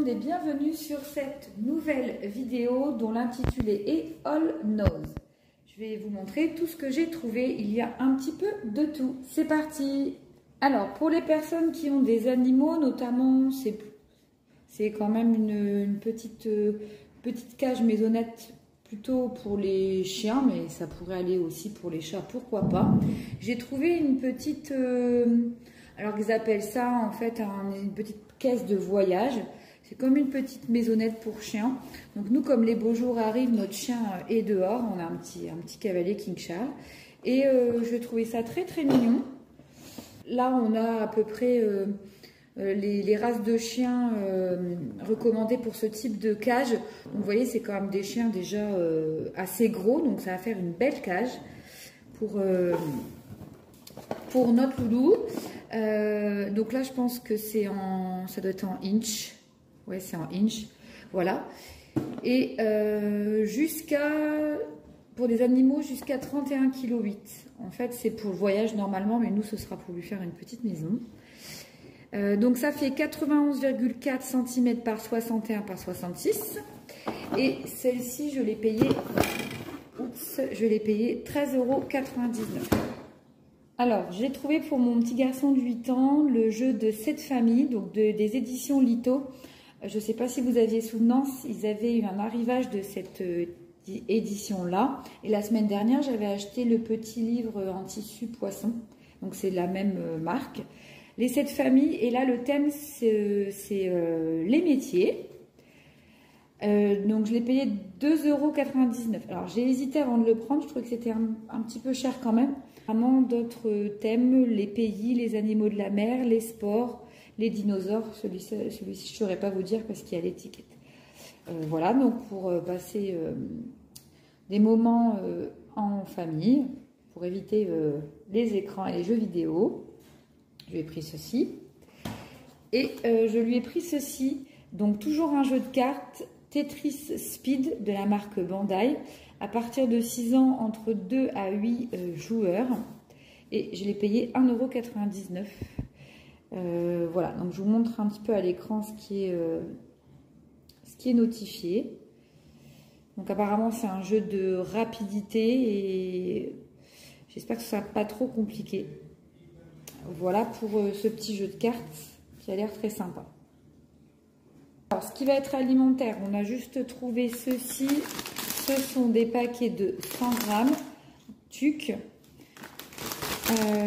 monde et bienvenue sur cette nouvelle vidéo dont l'intitulé est All Knows. Je vais vous montrer tout ce que j'ai trouvé, il y a un petit peu de tout. C'est parti! Alors pour les personnes qui ont des animaux, notamment c'est quand même une petite cage maisonnette plutôt pour les chiens, mais ça pourrait aller aussi pour les chats, pourquoi pas. J'ai trouvé une petite... alors ils appellent ça en fait une petite caisse de voyage. C'est comme une petite maisonnette pour chiens. Donc nous, comme les beaux jours arrivent, notre chien est dehors. On a un petit cavalier King Charles. Et je trouvais ça très très mignon. Là, on a à peu près les races de chiens recommandées pour ce type de cage. Donc vous voyez, c'est quand même des chiens déjà assez gros. Donc ça va faire une belle cage pour notre loulou. Donc là, je pense que ça doit être en inch. Ouais, c'est en inch. Voilà. Et pour des animaux jusqu'à 31,8 kg. En fait, c'est pour le voyage normalement, mais nous, ce sera pour lui faire une petite maison. Donc ça fait 91,4 cm par 61 par 66. Et celle-ci, je l'ai payée 13,99 €. Alors, j'ai trouvé pour mon petit garçon de 8 ans le jeu de cette famille, donc des éditions Lito. Je ne sais pas si vous aviez souvenance, ils avaient eu un arrivage de cette édition-là. Et la semaine dernière, j'avais acheté le petit livre en tissu poisson. Donc, c'est la même marque. Les 7 familles. Et là, le thème, c'est les métiers. Donc, je l'ai payé 2,99 €. Alors, j'ai hésité avant de le prendre. Je trouvais que c'était un petit peu cher quand même. Vraiment d'autres thèmes, les pays, les animaux de la mer, les sports, les dinosaures. Celui-ci, je ne saurais pas vous dire parce qu'il y a l'étiquette. Voilà, donc pour passer des moments en famille, pour éviter les écrans et les jeux vidéo, je lui ai pris ceci. Et je lui ai pris ceci, donc toujours un jeu de cartes, Tetris Speed de la marque Bandai. À partir de 6 ans, entre 2 à 8 joueurs. Et je l'ai payé 1,99 €. Voilà, donc je vous montre un petit peu à l'écran ce qui est notifié. Donc apparemment, c'est un jeu de rapidité et j'espère que ce ne sera pas trop compliqué. Voilà pour ce petit jeu de cartes qui a l'air très sympa. Alors, ce qui va être alimentaire, on a juste trouvé ceci. Ce sont des paquets de 100 grammes, TUC,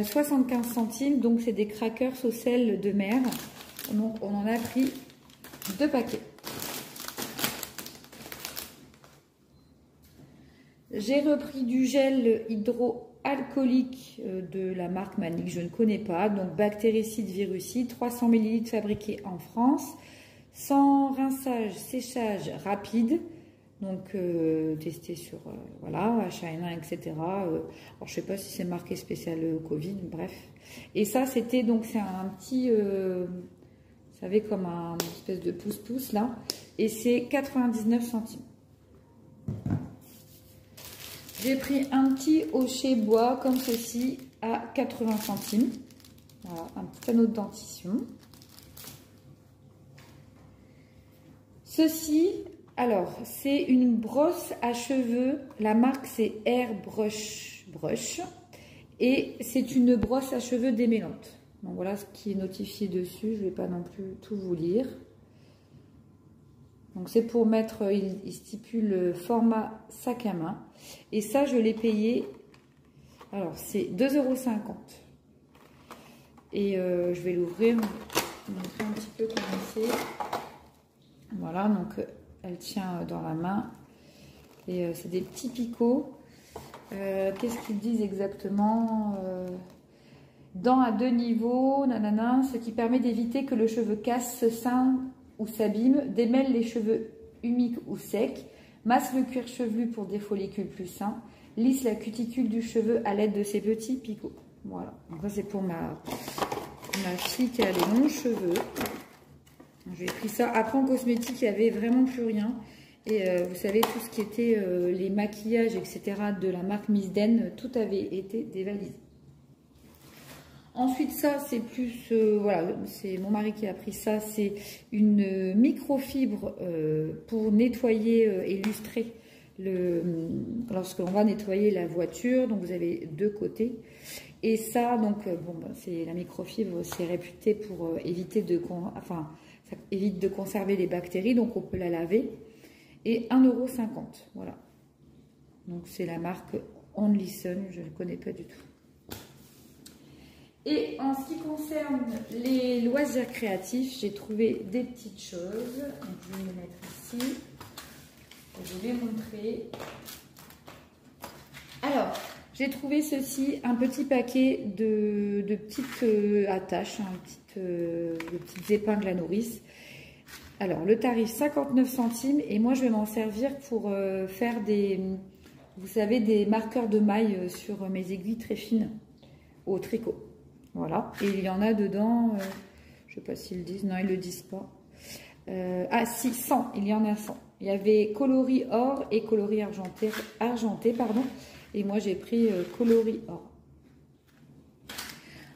75 centimes, donc c'est des crackers au sel de mer. Donc on en a pris 2 paquets. J'ai repris du gel hydroalcoolique de la marque Manic, je ne connais pas, donc bactéricide, virucide, 300 ml fabriqué en France, sans rinçage, séchage rapide. Donc testé sur voilà, H1N1, etc. Alors je sais pas si c'est marqué spécial Covid, bref. Et ça c'était donc c'est un petit, vous savez comme un espèce de pouce-pouce là, et c'est 99 centimes. J'ai pris un petit hochet bois comme ceci à 80 centimes. Voilà, un petit anneau de dentition. Ceci. Alors, c'est une brosse à cheveux. La marque, c'est Airbrush Brush. Et c'est une brosse à cheveux démêlante. Donc, voilà ce qui est notifié dessus. Je ne vais pas non plus tout vous lire. Donc, c'est pour mettre, il stipule le format sac à main. Et ça, je l'ai payé. Alors, c'est 2,50 €. Et je vais l'ouvrir. Vous montrer un petit peu comment c'est. Voilà, donc... elle tient dans la main et c'est des petits picots. Qu'est-ce qu'ils disent exactement? Dents à 2 niveaux, nanana, ce qui permet d'éviter que le cheveu casse, se ceint ou s'abîme, démêle les cheveux humides ou secs, masse le cuir chevelu pour des follicules plus sains, lisse la cuticule du cheveu à l'aide de ces petits picots. Voilà, donc ça c'est pour ma fille qui a les longs cheveux. J'ai pris ça. Après, en cosmétique, il n'y avait vraiment plus rien. Et vous savez, tout ce qui était les maquillages, etc. de la marque Miss Den, tout avait été dévalisé. Ensuite, ça, c'est plus, voilà, c'est mon mari qui a pris ça. C'est une microfibre pour nettoyer et lustrer lorsqu'on va nettoyer la voiture. Donc, vous avez deux côtés. Et ça, donc, bon, ben, c'est la microfibre, c'est réputé pour éviter ça évite de conserver les bactéries. Donc, on peut la laver. Et 1,50 €, voilà. Donc, c'est la marque Only Sun, je ne connais pas du tout. Et en ce qui concerne les loisirs créatifs, j'ai trouvé des petites choses. Donc, je vais les mettre ici. Je vais vous montrer. Alors, j'ai trouvé ceci, un petit paquet de petites attaches, hein, de petites épingles à nourrice. Alors, le tarif 59 centimes. Et moi, je vais m'en servir pour faire vous savez, des marqueurs de mailles sur mes aiguilles très fines au tricot. Voilà, et il y en a dedans, je ne sais pas s'ils le disent, non, ils ne le disent pas. Ah si, 100, il y en a 100. Il y avait coloris or et coloris argenté, pardon. Et moi j'ai pris coloris or.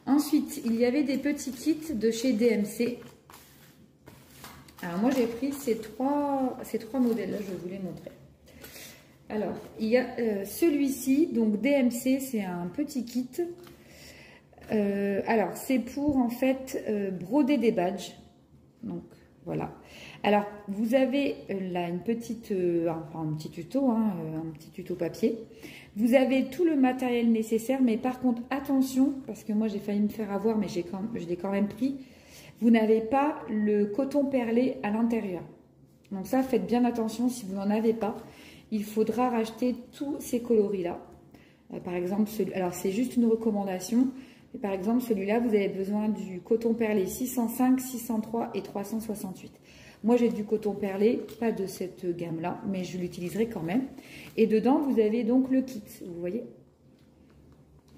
Ensuite, il y avait des petits kits de chez DMC. Alors moi j'ai pris ces trois modèles-là, je vais vous les montrer. Alors, il y a celui-ci, donc DMC, c'est un petit kit. Alors, c'est pour en fait broder des badges. Donc, voilà. Alors, vous avez là un petit tuto, hein, un petit tuto papier. Vous avez tout le matériel nécessaire, mais par contre, attention, parce que moi j'ai failli me faire avoir, mais je l'ai quand même pris. Vous n'avez pas le coton perlé à l'intérieur. Donc ça, faites bien attention si vous n'en avez pas. Il faudra racheter tous ces coloris-là. Par exemple, alors c'est juste une recommandation. Et par exemple, celui-là, vous avez besoin du coton perlé 605, 603 et 368. Moi, j'ai du coton perlé, pas de cette gamme-là, mais je l'utiliserai quand même. Et dedans, vous avez donc le kit, vous voyez?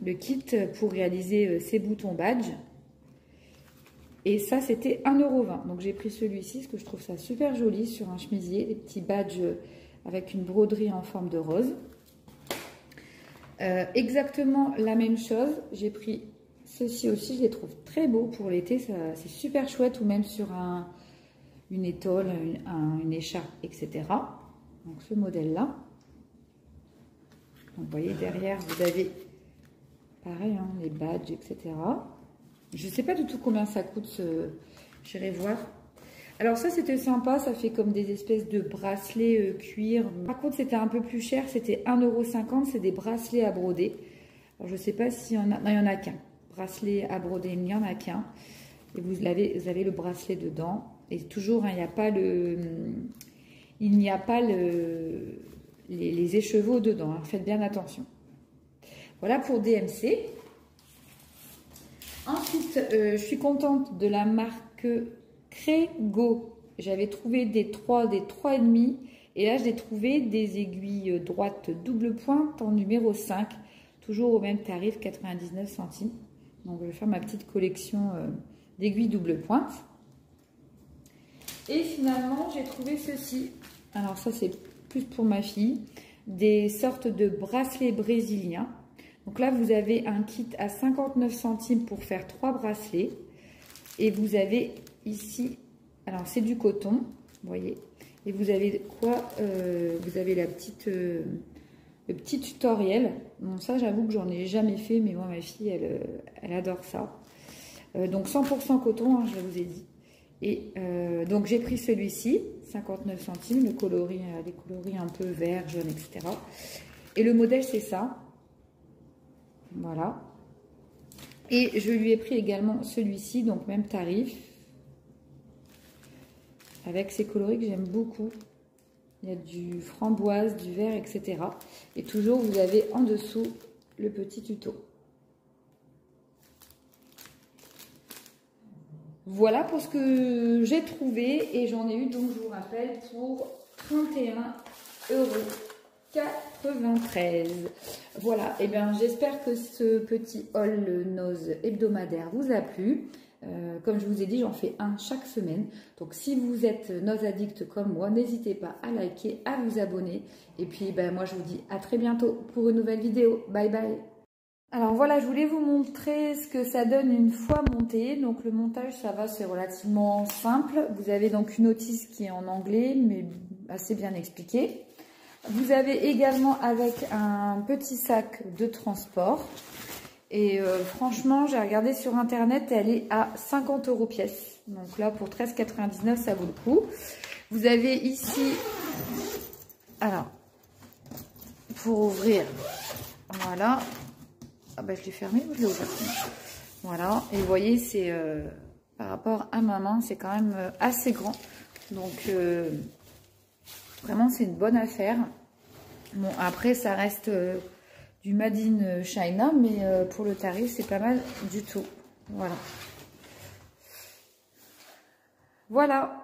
Le kit pour réaliser ces boutons badge. Et ça, c'était 1,20 €. Donc, j'ai pris celui-ci, parce que je trouve ça super joli sur un chemisier. Des petits badges avec une broderie en forme de rose. Exactement la même chose. J'ai pris ceci aussi, je les trouve très beaux pour l'été, c'est super chouette, ou même sur une étole, une écharpe, etc. Donc ce modèle-là. Donc vous voyez derrière, vous avez pareil, hein, les badges, etc. Je ne sais pas du tout combien ça coûte, j'irai voir. Alors ça c'était sympa, ça fait comme des espèces de bracelets cuir. Par contre c'était un peu plus cher, c'était 1,50 €, c'est des bracelets à broder. Alors je ne sais pas s'il y en a, non il n'y en a qu'un. Bracelet à broder, il n'y en a qu'un. Et vous avez le bracelet dedans. Et toujours, hein, il n'y a pas les écheveaux dedans. Hein, faites bien attention. Voilà pour DMC. Ensuite, je suis contente de la marque Crégo. J'avais trouvé des 3,5. Et là, j'ai trouvé des aiguilles droites double pointe en numéro 5. Toujours au même tarif, 99 centimes. Donc, je vais faire ma petite collection d'aiguilles double pointe. Et finalement, j'ai trouvé ceci. Alors, ça, c'est plus pour ma fille. Des sortes de bracelets brésiliens. Donc là, vous avez un kit à 59 centimes pour faire 3 bracelets. Et vous avez ici, alors c'est du coton, vous voyez. Et vous avez quoi? Vous avez le petit tutoriel. Bon, ça, j'avoue que j'en ai jamais fait, mais moi, ma fille, elle adore ça. Donc 100% coton, hein, je vous ai dit. Et donc j'ai pris celui-ci, 59 centimes, les coloris un peu vert, jaune, etc. Et le modèle, c'est ça. Voilà. Et je lui ai pris également celui-ci, donc même tarif. Avec ces coloris que j'aime beaucoup. Il y a du framboise, du vert, etc. Et toujours, vous avez en dessous le petit tuto. Voilà pour ce que j'ai trouvé. Et j'en ai eu, donc, je vous rappelle, pour 31,93 €. Voilà. Et bien, j'espère que ce petit haul nose hebdomadaire vous a plu. Comme je vous ai dit, j'en fais un chaque semaine. Donc, si vous êtes nose addict comme moi, n'hésitez pas à liker, à vous abonner. Et puis, ben, moi, je vous dis à très bientôt pour une nouvelle vidéo. Bye bye. Alors voilà, je voulais vous montrer ce que ça donne une fois monté. Donc le montage, ça va, c'est relativement simple. Vous avez donc une notice qui est en anglais, mais assez bien expliquée. Vous avez également avec un petit sac de transport. Et franchement, j'ai regardé sur internet, elle est à 50 € pièce. Donc là, pour 13,99 €, ça vaut le coup. Vous avez ici, alors, pour ouvrir, voilà. Ah ben je l'ai fermé ou je l'ai ouvert? Voilà, et vous voyez, c'est par rapport à ma main, c'est quand même assez grand. Donc vraiment, c'est une bonne affaire. Bon, après, ça reste du Made in China, mais pour le tarif, c'est pas mal du tout. Voilà. Voilà.